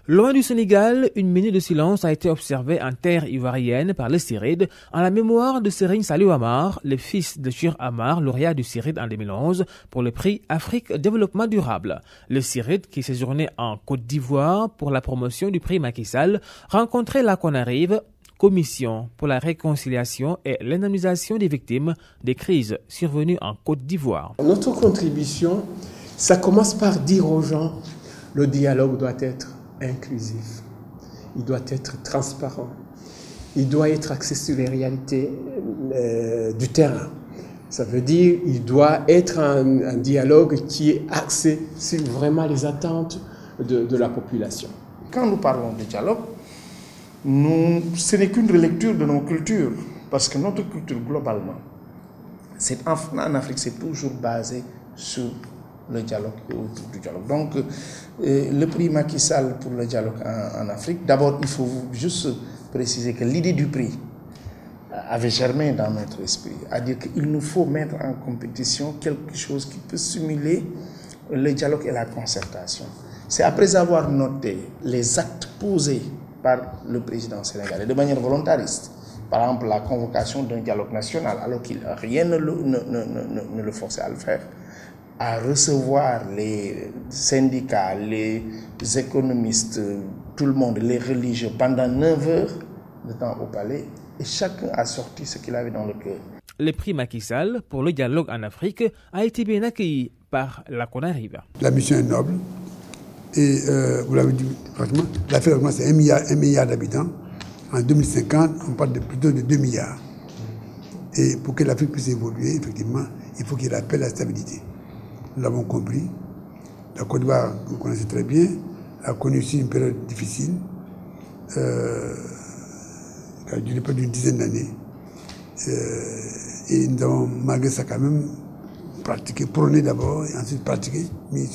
Loin du Sénégal, une minute de silence a été observée en terre ivoirienne par le CIRID en la mémoire de Serigne Saliou Amar, le fils de Cheikh Amar, lauréat du CIRID en 2011 pour le prix Afrique Développement Durable. Le CIRID, qui séjournait en Côte d'Ivoire pour la promotion du prix Macky Sall, rencontrait là qu'on arrive, Commission pour la réconciliation et l'indemnisation des victimes des crises survenues en Côte d'Ivoire. Notre contribution, ça commence par dire aux gens, le dialogue doit être inclusif, il doit être transparent, il doit être axé sur les réalités du terrain. Ça veut dire qu'il doit être un dialogue qui est axé sur vraiment les attentes de la population. Quand nous parlons de dialogue, ce n'est qu'une relecture de nos cultures, parce que notre culture globalement, en Afrique, c'est toujours basé sur le dialogue et autour du dialogue. Donc, le prix Macky Sall pour le dialogue en Afrique, d'abord, il faut juste préciser que l'idée du prix avait germé dans notre esprit, à dire qu'il nous faut mettre en compétition quelque chose qui peut stimuler le dialogue et la concertation. C'est après avoir noté les actes posés par le président sénégalais de manière volontariste, par exemple la convocation d'un dialogue national, alors qu'il rien ne le forçait à le faire, à recevoir les syndicats, les économistes, tout le monde, les religieux, pendant 9 heures de temps au palais, et chacun a sorti ce qu'il avait dans le cœur. Le prix Macky Sall pour le dialogue en Afrique a été bien accueilli par la CONARIV. La mission est noble et vous l'avez dit, franchement, l'affaire c'est 1 milliard d'habitants. En 2050, on parle plutôt de 2 milliards. Et pour que l'Afrique puisse évoluer, effectivement, il faut qu'il rappelle la stabilité. Nous l'avons compris. La Côte d'Ivoire, vous connaissez très bien, a connu aussi une période difficile, qui a duré près d'une dizaine d'années. Et nous avons, malgré ça, quand même, pratiqué, prôné d'abord, et ensuite pratiqué, mis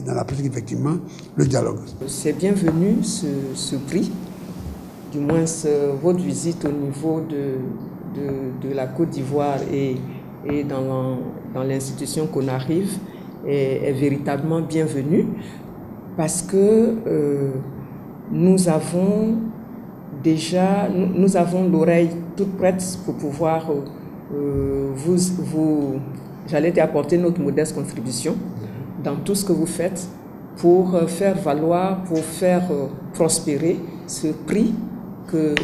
dans la pratique, effectivement, le dialogue. C'est bienvenu ce prix, du moins votre visite au niveau de la Côte d'Ivoire et dans l'institution CONARIV est véritablement bienvenue parce que nous avons l'oreille toute prête pour pouvoir j'allais dire, apporter notre modeste contribution dans tout ce que vous faites pour faire valoir, pour faire prospérer ce prix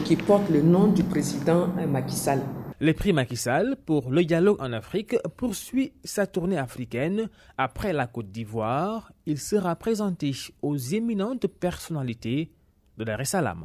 qui porte le nom du président Macky Sall. Le prix Macky Sall pour le dialogue en Afrique poursuit sa tournée africaine. Après la Côte d'Ivoire, il sera présenté aux éminentes personnalités de Dar es Salaam.